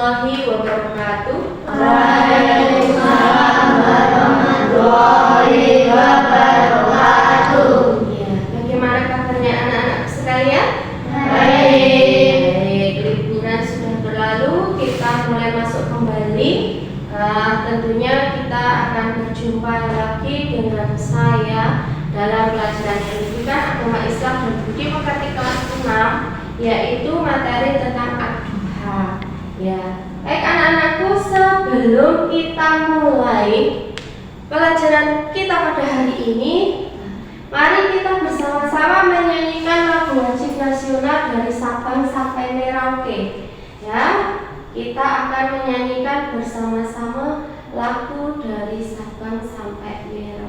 warahmatullahi wabarakatuh. Waalaikumsalam warahmatullahi wabarakatuh. Ya, bagaimana kabarnya anak-anak sekalian? Baik. Liburan sudah berlalu, kita mulai masuk kembali. Tentunya kita akan berjumpa lagi dengan saya dalam pelajaran pendidikan agama Islam dan budi pekerti kelas 6, yaitu materi tentang Ad-Duha. Ya, baik anak-anakku, sebelum kita mulai pelajaran kita pada hari ini, mari kita bersama-sama menyanyikan lagu wajib nasional dari Sabang sampai Merauke. Ya, kita akan menyanyikan bersama-sama lagu dari Sabang sampai Merauke.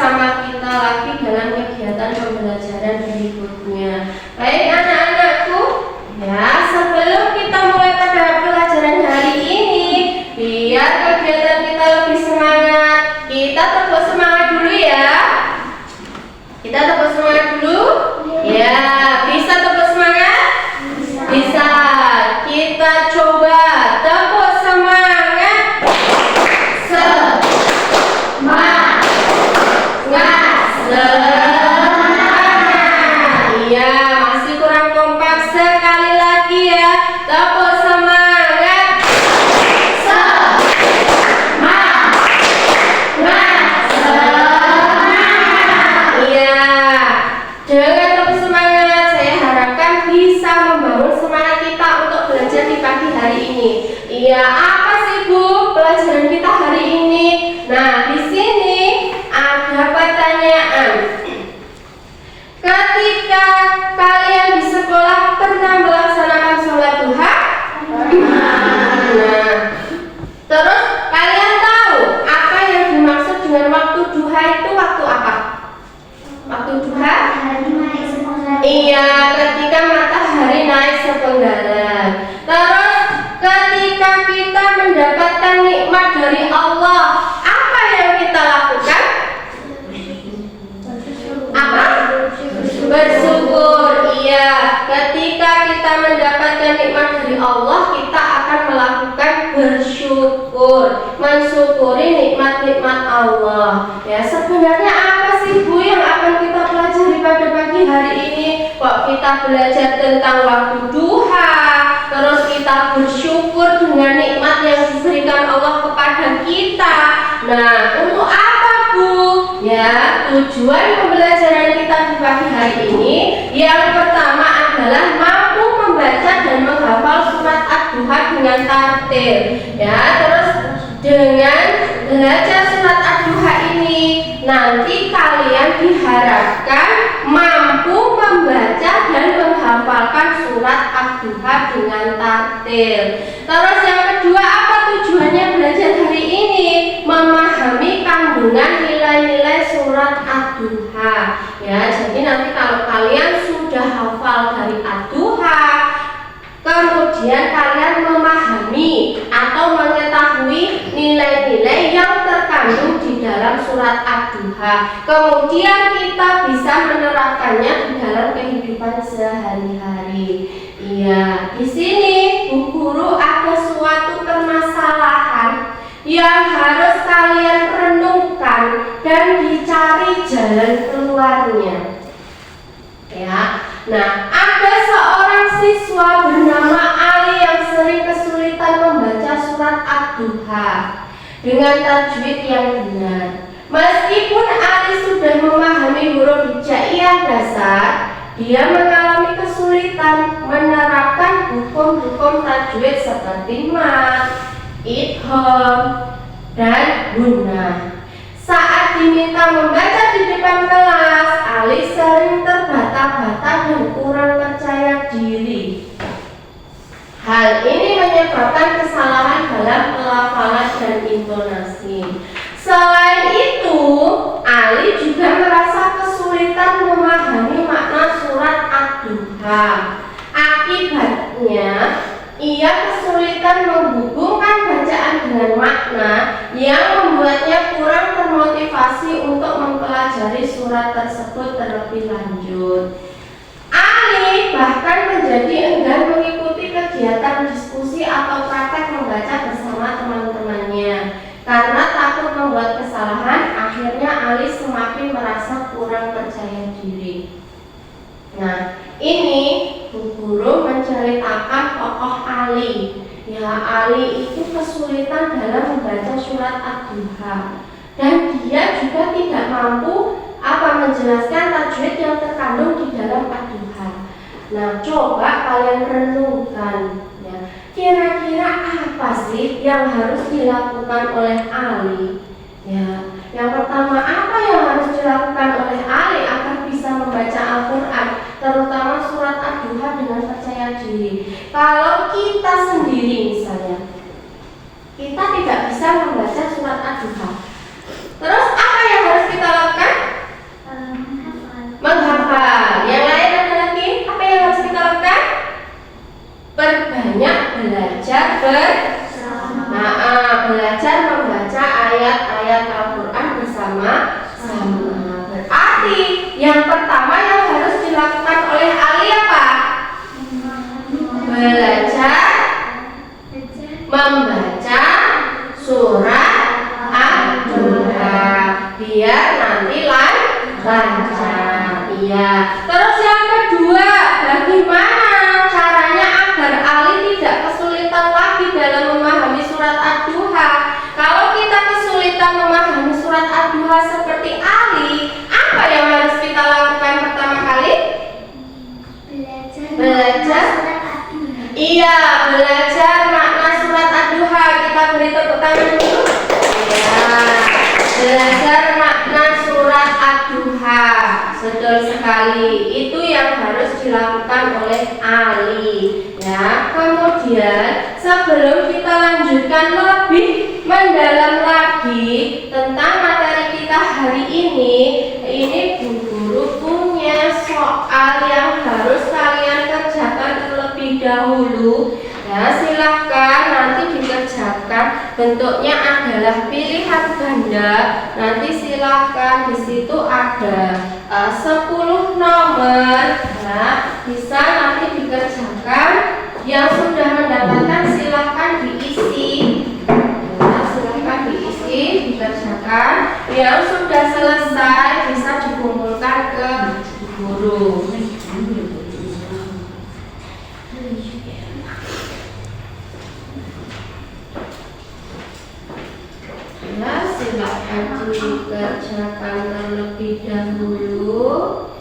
bersama kita lagi dalam kegiatan pembelajaran berikutnya. Baik anak-anakku, ya sebelum kita mulai pada pelajaran hari ini, biar kegiatan kita lebih semangat, kita tepuk semangat dulu ya. Kita tepuk semangat dulu. Ya, bisa tepuk semangat? Bisa. Kita coba tepuk semangat. Iya, masih kurang kompak. Sekali lagi ya, tepuk semangat. Iya, dengan tepuk semangat saya harapkan bisa membangun semangat kita untuk belajar di pagi hari ini. Iya, apa sih Bu pelajaran kita hari ini? Nah, di sini ada pertanyaan. Ketika kalian di sekolah pernah melaksanakan sholat duha? Nah, terus kalian tahu apa yang dimaksud dengan waktu duha itu waktu apa? Waktu duha? Iya, ketika matahari naik sepenggalan. Terus ketika kita mendapatkan nikmat dari Allah, apa yang kita lakukan? Apa? Bersyukur. Iya, ketika kita mendapatkan nikmat dari Allah, kita akan melakukan bersyukur, mensyukuri nikmat-nikmat Allah. Ya, sebenarnya apa sih Bu yang akan kita pelajari pada pagi hari ini? Kok kita belajar tentang waktu duha, terus kita bersyukur dengan nikmat yang diberikan Allah kepada kita. Nah, untuk apa Bu? Ya, tujuan pembelajaran kita di pagi hari ini yang pertama adalah mampu membaca dan menghafal surat Ad-Duha dengan tartil. Ya, terus dengan belajar surat Ad-Duha ini nanti kalian diharapkan mampu membaca dan menghafalkan surat Ad-Duha dengan tartil. Terus yang kedua, apa tujuannya belajar hari ini? Memahami kandungan nilai-nilai surat Ad-Duha. Ya, jadi nanti kalau kalian sudah hafal dari Ad-Duha, kemudian kalian memahami atau mengetahui nilai-nilai yang terkandung di dalam surat Ad-Duha. Kemudian kita bisa menerapkannya di dalam kehidupan sehari-hari. Iya, di sini Bu Guru ada suatu permasalahan yang harus kalian renungkan dan dicari jalan keluarnya. Ya, nah ada seorang siswa bernama Ali yang sering kesulitan membaca surat Ad-Duha dengan tajwid yang benar. Meskipun Ali sudah memahami huruf hijaiyah dasar, dia mengalami kesulitan menerapkan hukum-hukum tajwid seperti mad, idgham, dan gunnah. Saat diminta membaca di depan kelas, Ali sering terbata-bata dan kurang percaya diri. Hal ini menyebabkan kesalahan dalam pelafalan dan intonasi. Selain itu, Ali juga merasa kesulitan memahami makna surat Ad-Duha. Akibatnya, ia kesulitan menghubungkan bacaan dengan makna yang membuatnya kurang termotivasi untuk mempelajari surat tersebut terlebih lanjut. Ali bahkan menjadi enggan mengikuti kegiatan diskusi atau praktek membaca bersama teman-temannya. Karena takut membuat kesalahan, akhirnya Ali semakin merasa kurang percaya diri. Nah, ini Bu Guru menceritakan tokoh Ali. Ya, Ali itu kesulitan dalam membaca surat Ad-Duha. Dan dia juga tidak mampu menjelaskan tajwid yang terkandung di dalam Ad-Duha. Nah, coba kalian renungkan ya, kira-kira apa sih yang harus dilakukan oleh Ali? Ya, yang pertama, apa yang harus dilakukan oleh Ali agar bisa membaca Al-Quran, terutama surat Ad-Duha dengan percaya diri? Kalau kita sendiri misalnya, kita tidak bisa membaca surat Ad-Duha, terus apa yang harus kita lakukan? Yang pertama yang harus dilakukan oleh Ali apa? Belajar membaca surat Ad-Duha biar nanti lancar. Iya. Terus yang kedua, bagaimana caranya agar Ali tidak kesulitan lagi dalam memahami surat Ad-Duha? Kalau kita kesulitan memahami surat Ad-Duha seperti Ali, apa yang harus kita lakukan pertama kali? Belajar. Iya, belajar makna surat Ad-Duha. Kita beri tepuk tangan dulu. Ya, belajar makna surat Ad-Duha. Betul sekali. Itu yang harus dilakukan oleh Ali. Ya, kemudian sebelum kita lanjutkan lebih mendalam lagi tentang materi kita hari ini Bu Guru punya soal yang harus kalian kerjakan terlebih dahulu. Ya, silahkan nanti dikerjakan. Bentuknya adalah pilihan ganda. Nanti silahkan di situ ada 10 nomor. Ya, bisa nanti dikerjakan. Yang sudah mendapatkan silahkan diisi. Ya, silahkan diisi, dikerjakan. Yang sudah selesai bisa dikumpulkan ke guru. Ya, silakan dikerjakan terlebih dahulu.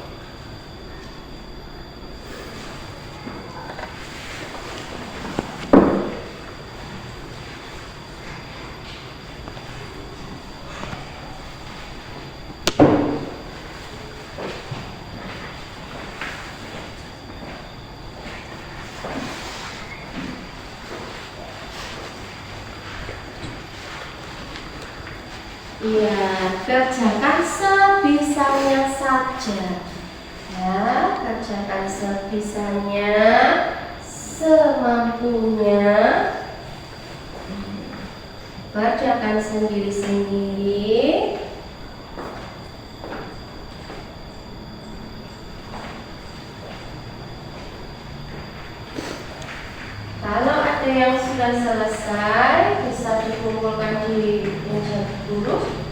Iya, kerjakan sebisanya saja. Ya, kerjakan sebisanya, semampunya. Bacakan sendiri-sendiri. Kalau ada yang sudah selesai, bisa dikumpulkan di meja guru.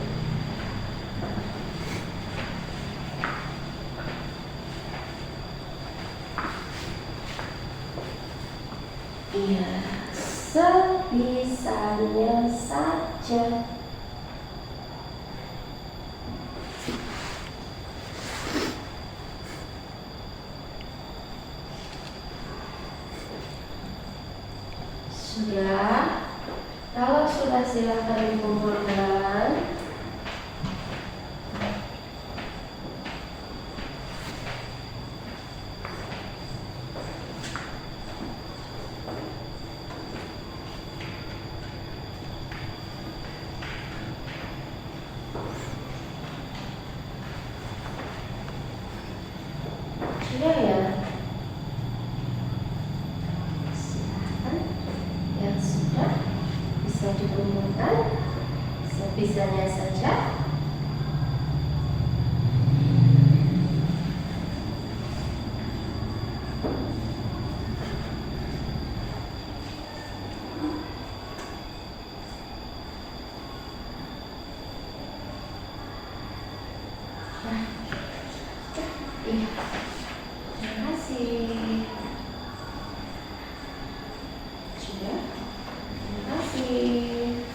Iya, sebisanya saja. Sudah? Kalau sudah silakan dikumpulkan. Sudah ya? Silakan. Yang sudah bisa dikumpulkan sebisanya saja. Iya. Terima kasih. Sudah? Terima kasih.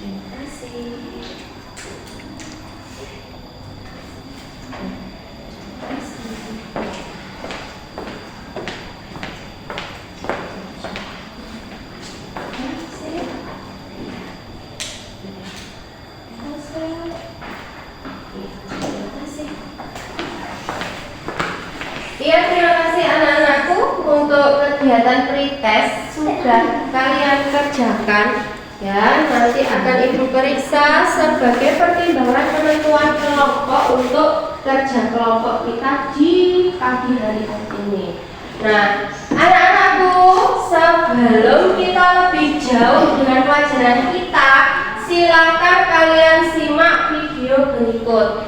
Terima kasih. Terima kasih. Iya, terima kasih anak-anakku untuk kegiatan pretest sudah kalian kerjakan. Ya, nanti akan Ibu periksa sebagai pertimbangan penentuan kelompok untuk kerja kelompok kita di pagi hari ini. Nah, anak-anakku, sebelum kita pelajaran kita, silakan kalian simak video berikut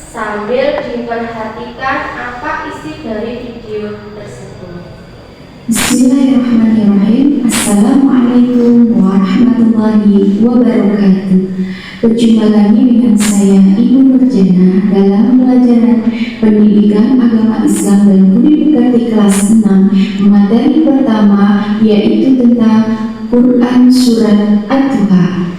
sambil diperhatikan apa isi dari video tersebut. Bismillahirrahmanirrahim. Assalamualaikum warahmatullahi wabarakatuh. Berjumpa lagi dengan saya Ibu Nurjana dalam pelajaran Pendidikan Agama Islam dan Budi Pekerti kelas 6, materi pertama yaitu tentang Quran Surat Ad-Duha.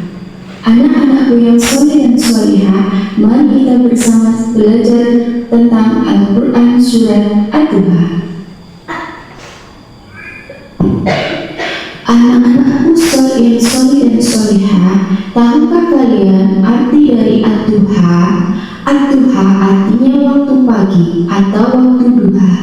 Anak-anakku yang soleh dan solehah, mari kita bersama belajar tentang Al-Quran Surat Ad-Duha. Anak-anakku yang soleh dan solehah, tahukah kalian arti dari Ad-Duha? Ad-Duha artinya waktu pagi atau waktu duha.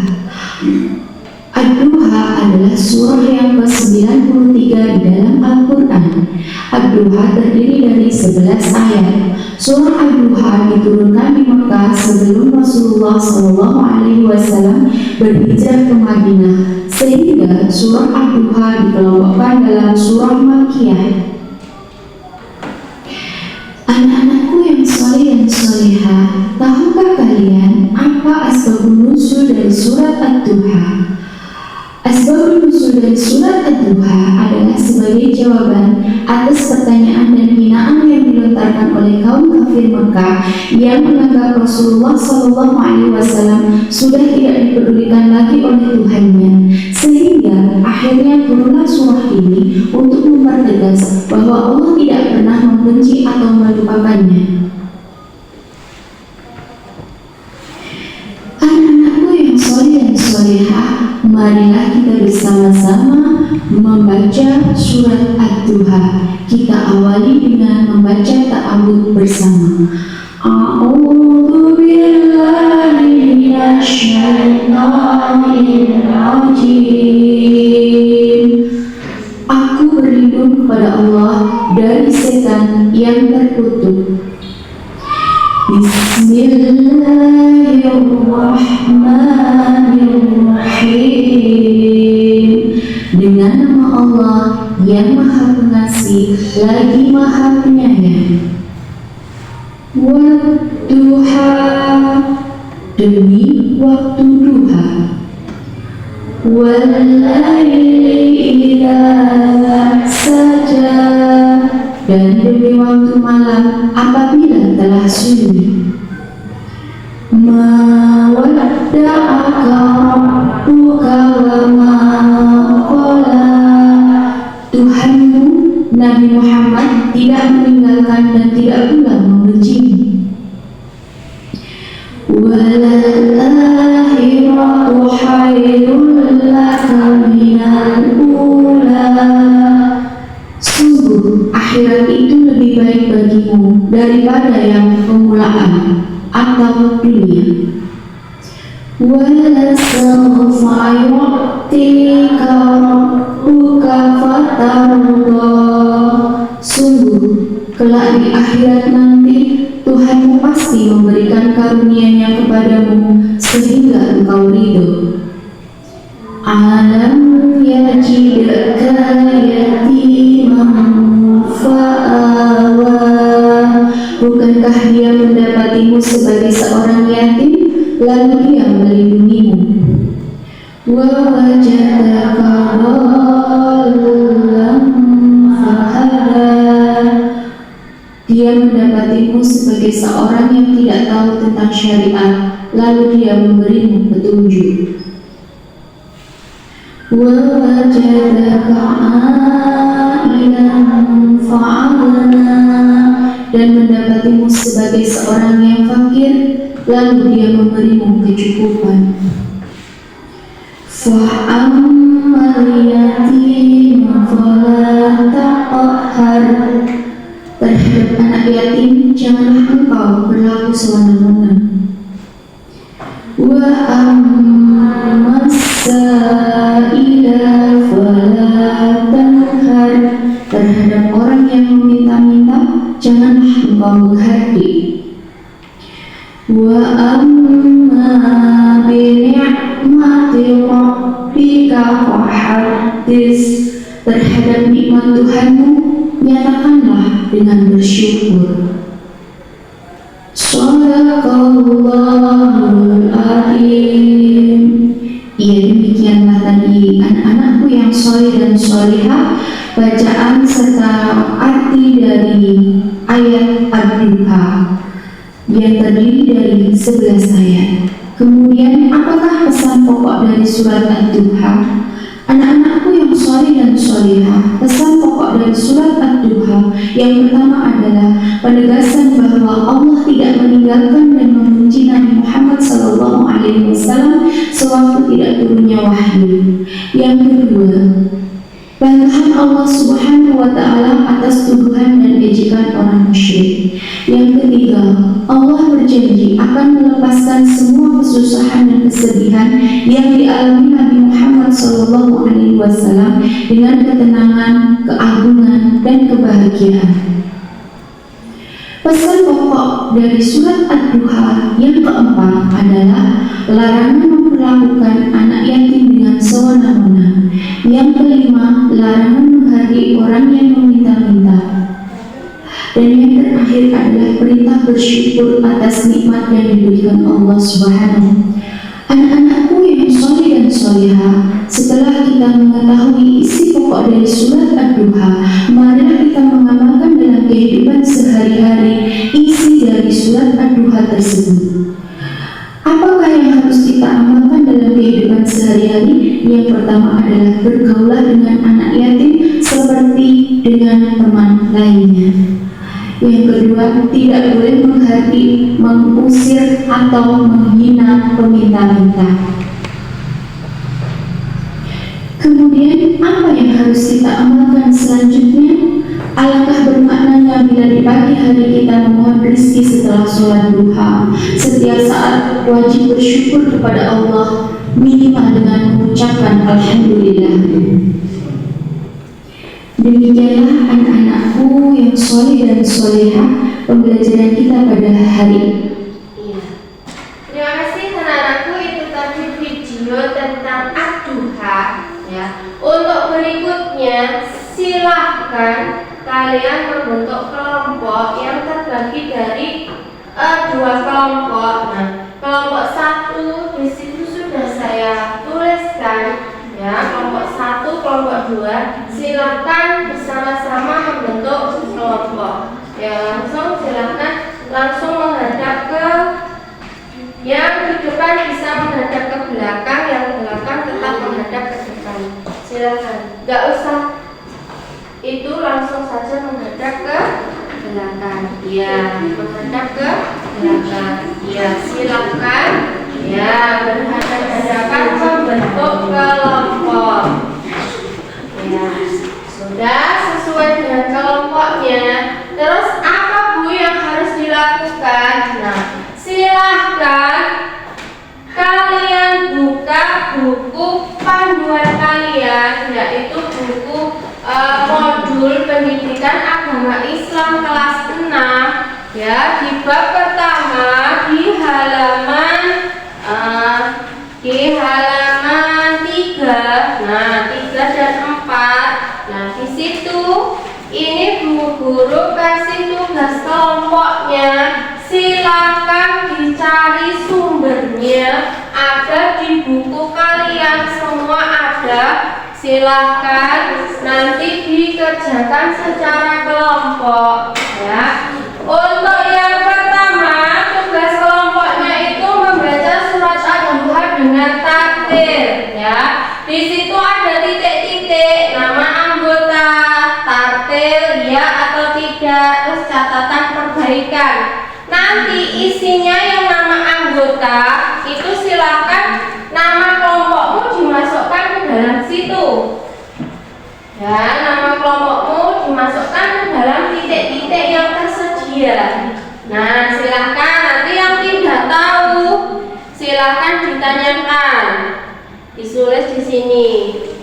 Ad-Duha adalah surah yang ke-93 di dalam Al-Quran. Ad-Duha terdiri dari 11 ayat. Surah Ad-Duha diturunkan di Mekah sebelum Rasulullah SAW berhijrah ke Madinah, sehingga surah Ad-Duha dikelompokkan dalam surah Makkiyah. Anak-anakku yang soleh dan solehah, tahukah kalian apa asbabun nuzul dari surat Ad-Duha? Asbabun nuzul dari surat Ad-Duha adalah sebagai jawaban atas pertanyaan dan hinaan yang dilontarkan oleh kaum kafir Mekah yang menganggap Rasulullah SAW sudah tidak dipedulikan lagi oleh Tuhannya, sehingga akhirnya turunlah surah ini untuk mempertegas bahwa Allah tidak pernah membenci atau melupakannya. Anak-anakku yang soleh dan solehah, marilah kita bersama-sama membaca surat Ad-Duha. Kita awali dengan membaca ta'awudz bersama. A'udzu billahi minasyaitonir rajim. Aku berlindung kepada Allah dari setan yang terkutuk. Bismillahirrahmanirrahim. Dengan nama Allah yang Maha Pengasih lagi Maha Penyayang. Wadduha, demi waktu duha. Walaili idza saja, dan demi waktu malam apabila telah sunyi. Ma wadda'aka rabbuka wa ma qala. Tuhanmu, Nabi Muhammad, tidak meninggalkan dan tidak pula membencimu. Walal akhiratu khairul laka minal ula. Sungguh akhirat itu lebih baik bagimu daripada yang permulaan atau dunia. Wala sawfa yu'tika rabbuka fatarda. Sungguh kelak di akhirat nanti Tuhanmu pasti memberikan karunia-Nya kepadamu sehingga engkau ridho. Alam yajidka yatiman fa'awa. Bukankah Dia mendapatimu sebagai seorang yatim, lalu Dia melindungimu? Wa wajadaka dhallan fahada. Dia mendapatimu sebagai seorang yang tidak tahu tentang syariat, lalu Dia memberimu petunjuk. Wa wajadaka a'ilan fa'agna. Dan mendapatimu sebagai seorang yang fakir, lalu Dia memberimu kecukupan. Fa'ammal yatima fala taqhar. Terhadap anak yatim janganlah engkau berlaku sewenang-wenang. Wa ammas sa'ila fala tanhar. Terhadap orang yang meminta-minta janganlah engkau menghati. Wa amma bi ni'mati rabbika fahaddits. Terhadap nikmat Tuhanmu nyatakanlah dengan bersyukur. Shadaqallahul Azim. Ya, demikianlah tadi anak-anakku yang soleh dan solehah, bacaan serta arti dari ayat Ad-Duha yang terdiri dari 11 ayat. Kemudian, apakah pesan pokok dari surat Ad-Duha? Anak-anakku yang soleh dan solehah, pesan pokok dari surat Ad-Duha yang pertama adalah penegasan bahwa Allah tidak meninggalkan dan memuji Nabi Muhammad SAW sewaktu tidak turunnya wahyu. Yang kedua, bantahan Allah Subhanahu wa Ta'ala atas tuduhan dan ejekan orang musyrik. Yang ketiga, Allah berjanji akan melepaskan semua kesusahan dan kesedihan yang dialami Nabi Muhammad SAW dengan ketenangan, keagungan, dan kebahagiaan. Pesan pokok dari surat Ad-Duha yang keempat adalah larangan memperlakukan anak yatim dengan sewenang-wenang. Yang kelima, larangan menghargai orang yang meminta-minta. Dan yang terakhir adalah perintah bersyukur atas nikmat yang diberikan Allah Subhanahu. Anak-anakku yang soleh dan solehah, setelah kita mengetahui isi pokok dari surat Ad-Duha, marilah kita mengamalkan dalam kehidupan sehari-hari isi dari surat Ad-Duha tersebut. Apakah yang harus kita amalkan dalam kehidupan sehari-hari? Yang pertama adalah bergaulah dengan anak yatim seperti dengan teman lainnya. Yang kedua, tidak boleh mengusir atau menghina peminta-minta. Kemudian, apa yang harus kita amalkan selanjutnya? Alangkah bermaknanya bila di pagi hari kita memohon rezeki setelah sholat duha. Setiap saat wajib bersyukur kepada Allah, minimal dengan mengucapkan Alhamdulillah. Demikianlah anak-anakku yang soleh dan solehah, pembelajaran kita pada hari ini. Terima kasih anak-anakku, itu tadi video tentang Ad-Duha ya. Untuk berikutnya silahkan kalian membentuk kelompok yang terbagi dari dua kelompok. Nah, kelompok satu di situ sudah saya tuliskan ya, kelompok satu, kelompok dua. Silakan bersama-sama membentuk kelompok. Ya, langsung menghadap ke yang di depan bisa menghadap ke belakang, yang belakang tetap menghadap ke depan. Silakan, nggak usah itu, langsung saja menghadap ke belakang. Ya, menghadap ke belakang. Ya, silakan. Ya, berhadapan-hadapan membentuk kelompok. Ya, sudah sesuai dengan kelompoknya. Terus apa Bu yang harus dilakukan? Nah, silahkan kalian buka buku panduan kalian, yaitu buku modul pendidikan agama Islam kelas 6 ya, di bab pertama di halaman 3. Nah, 3 dan 4. Nah, di situ ini Bu Guru kasih tugas kelompoknya. Silakan dicari sumbernya, ada di buku kalian, semua ada. Silakan nanti dikerjakan secara kelompok ya. Untuk yang pertama, tugas kelompoknya itu membaca surat Ad-Duha dengan tartil ya. Di situ ada titik-titik, nama anggota, tartil ya atau tidak, terus catatan perbaikan. Nanti isinya yang nama anggota itu silakan nama kelompokmu dimasukkan ke dalam situ. Ya, nama kelompokmu dimasukkan ke dalam titik-titik yang tersedia. Nah, silakan nanti yang tidak tahu silakan ditanyakan. Ditulis di sini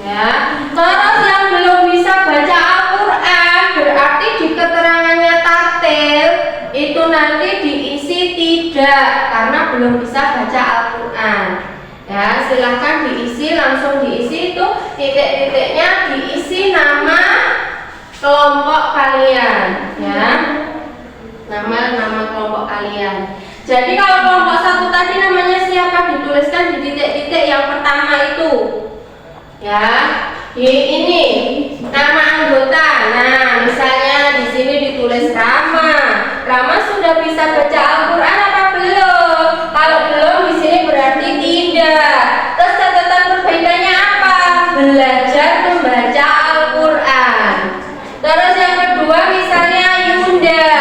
ya. Terus yang belum bisa baca Al-Qur'an, berarti di keterangannya tartil itu nanti diisi tidak, karena belum bisa baca Al-Qur'an. Ya, silahkan diisi, langsung diisi itu titik-titiknya, diisi nama kelompok kalian, ya. Nama kelompok kalian. Jadi kalau kelompok 1 tadi namanya siapa, dituliskan di titik-titik yang pertama itu, ya. Ini nama anggota. Nah, misalnya di sini ditulis Rama. Rama sudah bisa baca Al-Quran apa belum? Kalau belum, di sini berarti tidak. Terus catatan perbaikannya apa? Belajar membaca Al-Quran. Terus yang kedua misalnya Yunda.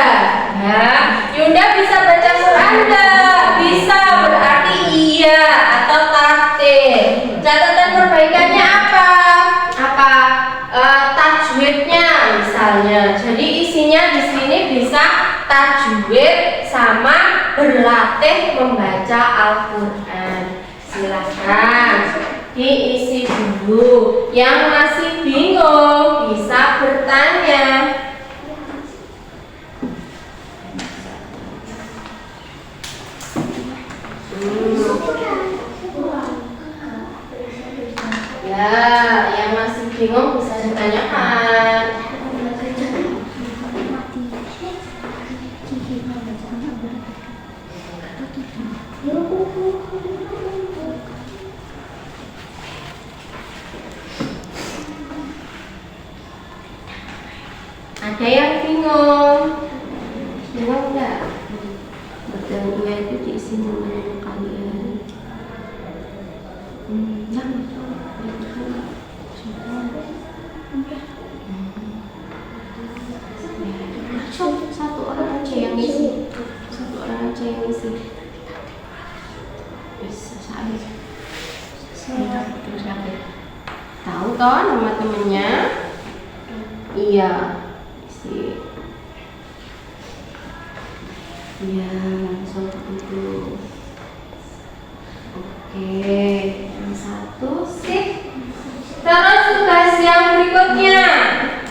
Ya, Yunda bisa baca Quran enggak? Bisa, berarti iya atau tartil. Catatan perbaikannya apa? Tajwidnya misalnya. Jadi isinya di sini bisa tajwid sama berlatih membaca Al-Quran. Silahkan diisi dulu. Yang masih bingung bisa bertanya. Ya, yang masih bingung bisa ditanyakan. Ada yang bingung? Bingung enggak? Betul, dua itu diisi dengan kalian. Satu orang aja yang isi. Bisa saya. Tahu toh nama temennya? Iya. Isi. Iya, langsung itu. Oke, yang satu sip. Terus tugas yang berikutnya,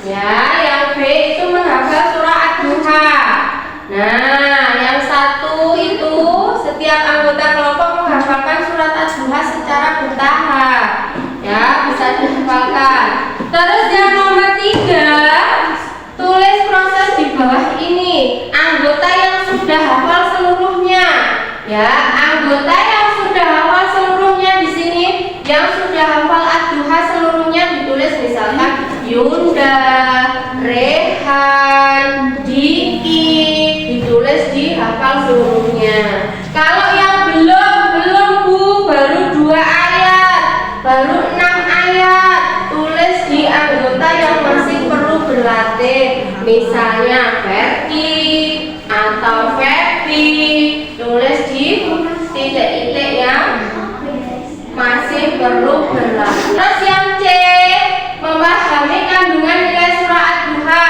ya, yang B itu menghafal surah Ad-Duha. Nah, yang satu itu setiap anggota kelompok menghafalkan surat Ad-Duha secara bertahap. Ya, bisa dihafalkan. Terus yang nomor 3, tulis proses di bawah ini. Anggota yang sudah hafal seluruhnya. Ya, anggota yang sudah hafal seluruhnya di sini, yang sudah hafal Ad-Duha seluruhnya ditulis misalkan Yunda, Rehan, Diki, ditulis dihafal seluruhnya. Kalau yang belum Bu, baru 2 ayat, baru 6 ayat, tulis di anggota yang masih perlu berlatih. Misalnya Ferdi atau Febi, tulis di titik-titik yang masih perlu berlatih. Terus yang C, memahami kandungan nilai surah Ad-Duha.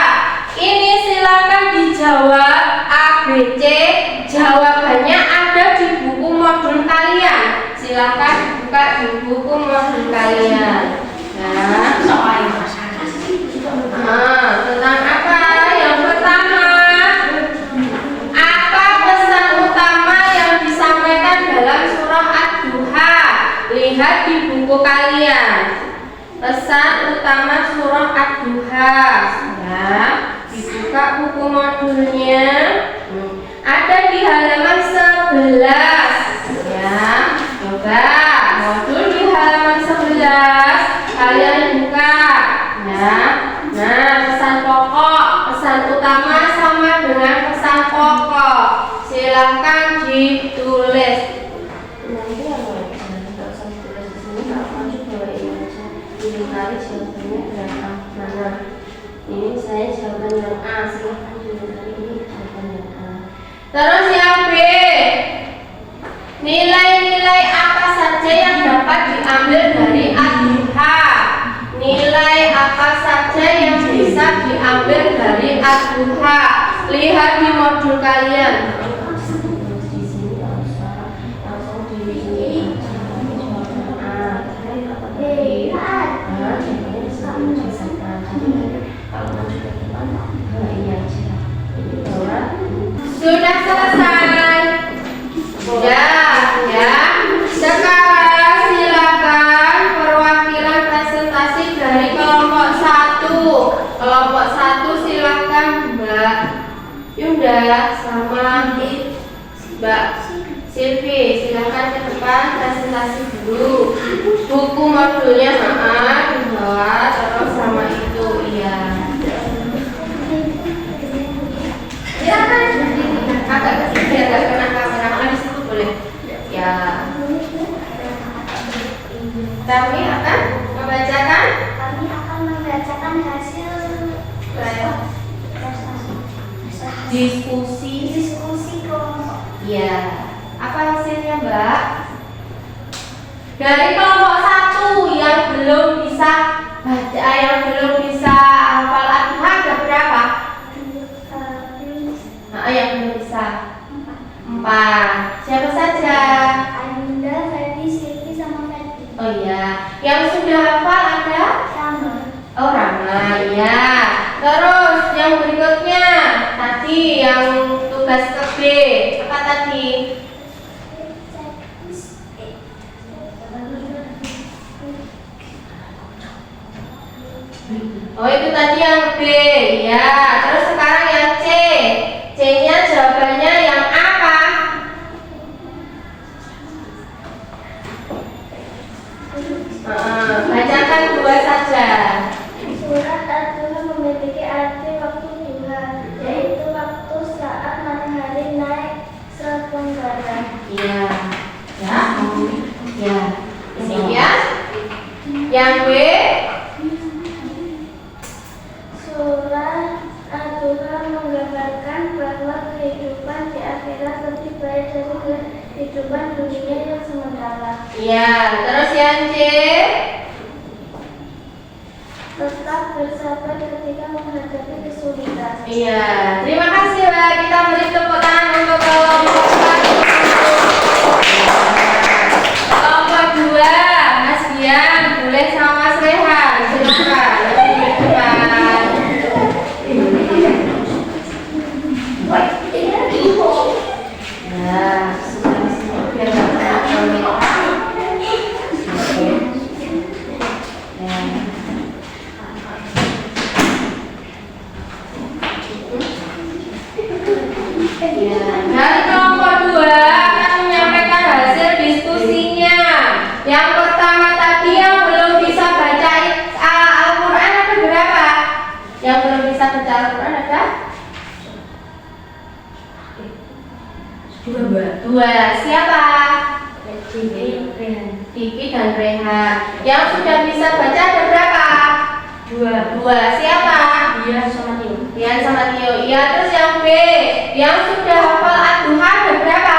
Ini silakan dijawab ABC. Jawabannya ada di buku modul kalian. Silakan buka di buku modul kalian. Tentang apa? Yang pertama, apa pesan utama yang disampaikan dalam surah Ad-Duha? Lihat di buku kalian. Pesan utama surah Ad-Duha. Ya, dibuka buku modulnya. Ada di halaman 11. Ya, coba modul di halaman 11 kalian buka. Ya. Nah, pesan pokok, pesan utama sama dengan pesan pokok. Silahkan ditulis. Nanti apa? Tidak usah ditulis di sini. Kalau maju bawa ini aja. Dicari jawabannya berapa mana. Ini saya jawaban yang A. Silahkan dicari ini jawaban yang A. Terus yang B, nilai-nilai apa saja yang dapat diambil dari Ad-Duha? Nilai apa saja yang bisa diambil dari Ad-Duha? Lihat di modul kalian. Di sini langsung di sini. Sudah selesai. Ya. Sekarang silakan perwakilan presentasi dari kelompok 1. Kelompok 1 silakan Yunda sama Mbak Silvi, silakan ke depan presentasi dulu. Buku modulnya dibawa, terus sama itu iya. Agak kesini, agak kena kamera di situ boleh. Ya. Kami akan membacakan hasil diskusi kelompok. Iya. Apa hasilnya, Mbak? Dari kelompok 1 yang belum bisa baca, yang belum bisa hafal Al-Quran ada berapa? Yang belum bisa 4. Siapa saja? Anda, Ferdi, Silvi, sama Ferdi. Oh iya. Yang sudah hafal ada? Sama. Oh, Rama, ya. Terus yang berikutnya tadi yang tugas ke B apa tadi? Oh, itu tadi yang B, ya. Terus sekarang yang C. C-nya jawabannya yang apa? Bacakan 2 saja. Surat Ad-Duha memiliki arti waktu duha, yaitu waktu saat matahari naik setenggara. Iya. Ya. Ya. Kemudian yang B. Surat Ad-Duha menggambarkan bahwa kehidupan di akhirat lebih baik dari kehidupan dunia yang sementara. Iya. Terus yang C. Tetap bersabar ketika menghadapi kesulitan. Iya. Terima kasih, Mbak. Kita beri tepuk tangan untuk kelompok 1. Kelompok 2, Mas Dian, boleh sama Mas Rehan. Silakan. Lebih depan. Nah, sudah di sini biar nggak kena kamera. Dari kelompok 2 akan menyampaikan hasil diskusinya. Yang pertama tadi yang belum bisa baca Al-Quran ada berapa? Yang belum bisa baca Al-Quran ada? 2. Siapa? Diki dan Rehan. Yang sudah bisa baca ada berapa? 2. Siapa? Dian sama Tio. Iya, terus yang B. Yang sudah hafal Ad-Duha ada berapa?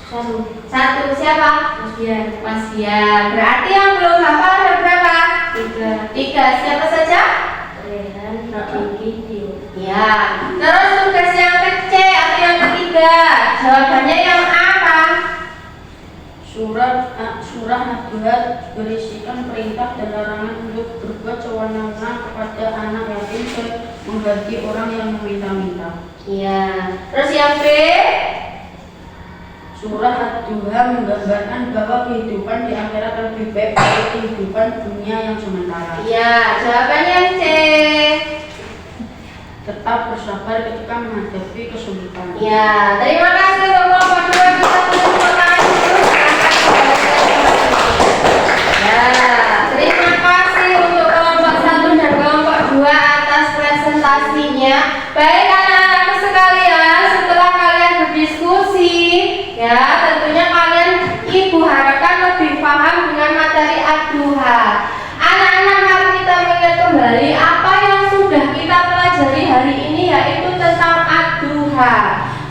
1. Siapa? Mas Dian. Berarti yang belum hafal ada berapa? 3. Siapa saja? Rehan, Diki, Tio. Ya. Terus tugas yang C atau yang ketiga, jawabannya yang apa? Surah Ad-Duha berisikan perintah dan larangan untuk berbuat sewenang-wenang kepada anak yatim dan mengganti orang yang meminta-minta. Iya. Terus yang B? Surah Ad-Duha menggambarkan bahwa kehidupan di akhirat lebih baik dari kehidupan dunia yang sementara. Iya. Jawabannya yang C. Tetap bersabar ketika menghadapi kesulitan. Ya, terima kasih untuk kelompok 2. Kita tepuk tangan dulu. Ya, terima kasih untuk kelompok 1 dan kelompok 2 atas presentasinya. Baik anak-anak sekalian, setelah kalian berdiskusi, ya tentunya kalian ibu harapkan lebih paham dengan materi Ad-Duha. Anak-anak, mari kita mengingat kembali apa yang sudah kita pelajari hari ini, yaitu tentang Ad-Duha.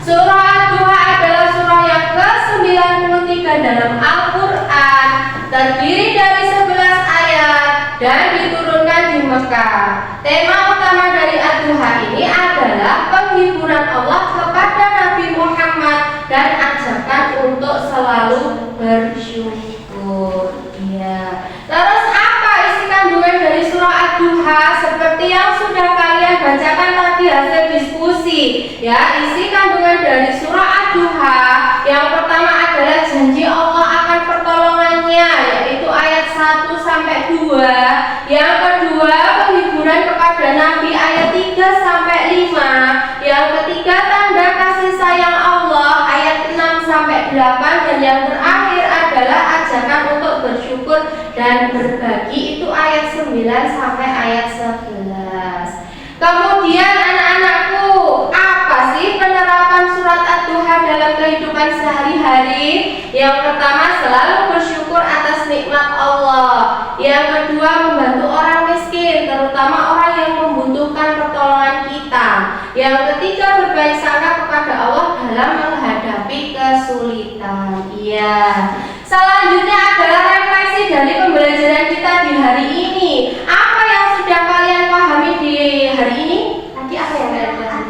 Surah Ad-Duha adalah surah yang ke-93 dalam Al-Quran, terdiri dari 11 ayat dan diturunkan di Mekah. Tema utama dari Ad-Duha ini adalah penghiburan Allah kepada Nabi Muhammad dan ajakan untuk selalu bersyukur. Iya. Terus apa isi kandungan dari surah Ad-Duha? Seperti yang sudah kalian bacakan tadi hasil diskusi, ya, isi kandungan dari surah Ad-Duha yang pertama adalah janji Allah akan pertolongannya, yaitu ayat 1 sampai 2. Yang kedua, penghiburan kepada Nabi ayat 3 sampai 5. Yang ketiga tanda kasih sayang Allah ayat 6-8, dan yang terakhir adalah ajakan untuk bersyukur dan berbagi, itu ayat 9 sampai ayat 11. Kemudian anak-anakku, apa sih penerapan surat Ad-Duha dalam kehidupan sehari-hari? Yang pertama, selalu bersyukur atas nikmat Allah. Yang kedua, membantu orang miskin, terutama orang yang membutuhkan pertolongan kita. Yang ketiga, berbaik sangka kepada Allah dalam menghadapi kesulitan. Iya. Selanjutnya adalah refleksi dari pembelajaran kita di hari ini. Apa yang sudah kalian pahami di hari ini? Tadi apa yang kalian pelajari?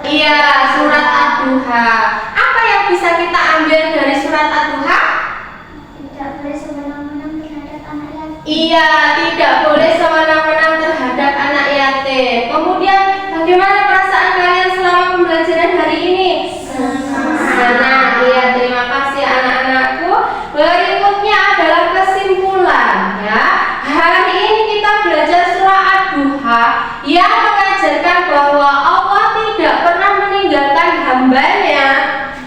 Iya, surat Ad-Duha. Apa yang bisa kita ambil dari surat Ad-Duha? Tidak boleh sewenang-wenang terhadap anak yatim. Iya, tidak boleh sewenang-wenang terhadap anak yatim. Kemudian, bagaimana perasaan kalian selama pembelajaran hari ini? Senang. Iya, terima kasih anak-anakku. Berikutnya adalah kesimpulan, ya. Hari ini kita belajar surah Ad-Duha yang mengajarkan bahwa Allah tidak pernah meninggalkan hambanya.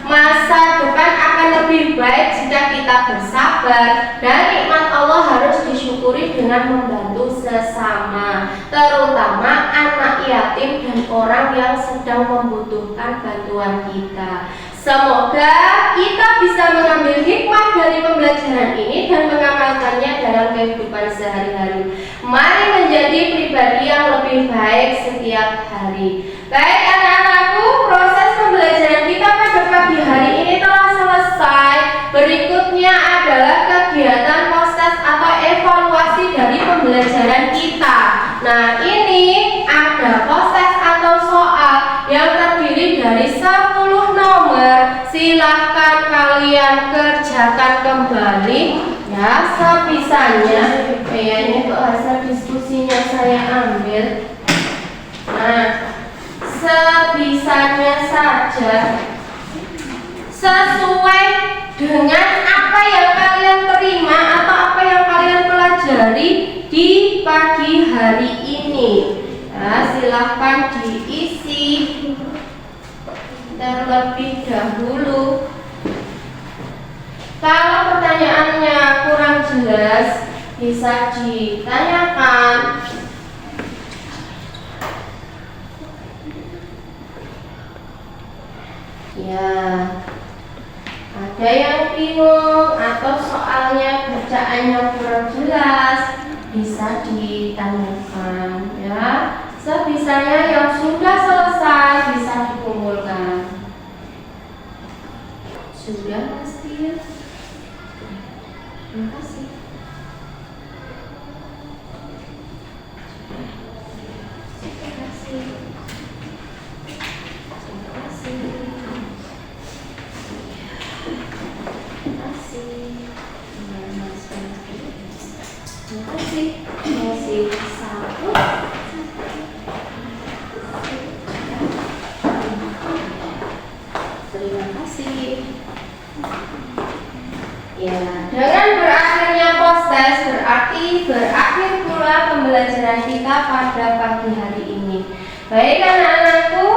Masa depan akan lebih baik jika kita bersabar, dan nikmat Allah harus disyukuri dengan membantu sesama, terutama anak yatim dan orang yang sedang membutuhkan bantuan kita. Semoga kita bisa mengambil hikmah dari pembelajaran ini dan mengamalkannya dalam kehidupan sehari-hari. Mari menjadi pribadi yang lebih baik setiap hari. Baik anak-anakku, proses pembelajaran kita pada pagi hari ini telah selesai. Berikutnya adalah kegiatan proses atau evaluasi dari pembelajaran kita. Nah, ini ada proses atau soal yang terdiri dari 10 nomor. Silahkan kalian kerjakan kembali, ya, sebisanya. Ini kok hasil diskusinya saya ambil. Nah, sebisanya saja, sesuai dengan apa yang kalian terima atau apa yang kalian pelajari di pagi hari ini. Nah, silahkan diisi terlebih dahulu. Kalau pertanyaannya kurang jelas, bisa ditanyakan. Ya, ada yang bingung atau soalnya bacaannya kurang jelas, bisa ditanyakan, ya. Sebisanya yang sudah selesai bisa dikumpulkan. Sudah pasti, ya. Terima kasih. Terima kasih. Terima kasih. Terima kasih. Terima kasih. Masih satu. Terima kasih. Ya, dengan berakhirnya proses berarti berakhir pula pembelajaran kita pada pagi hari ini. Baik anak-anakku,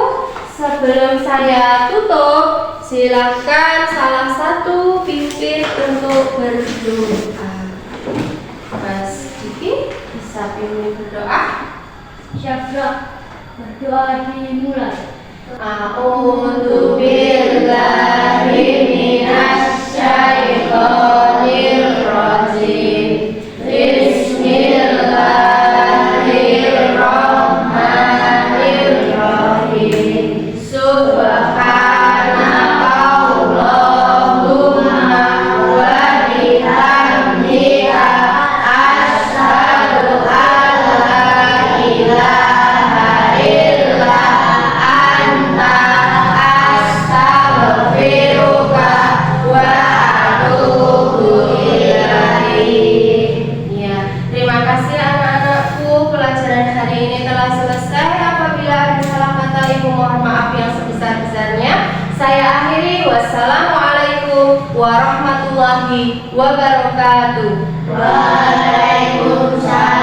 sebelum saya tutup, silakan salah satu pimpin untuk berdoa. Mas Diki bisa pimpin berdoa? Siap, berdoa dimulai. A'udzu billahi minasy syaithanir rajim. Bismillahirrahmanirrahim. Subhanakallahumma wa bihamdika asyhadu an la ilaha illa anta astaghfiruka wa atubu ilaik. Ya, terima kasih anak-anakku, pelajaran hari ini telah selesai. Apabila ada salah kata, ibu mohon maaf yang sebesar-besarnya. Saya akhiri. Wassalamualaikum warahmatullahi wabarakatuh. Waalaikumsalam.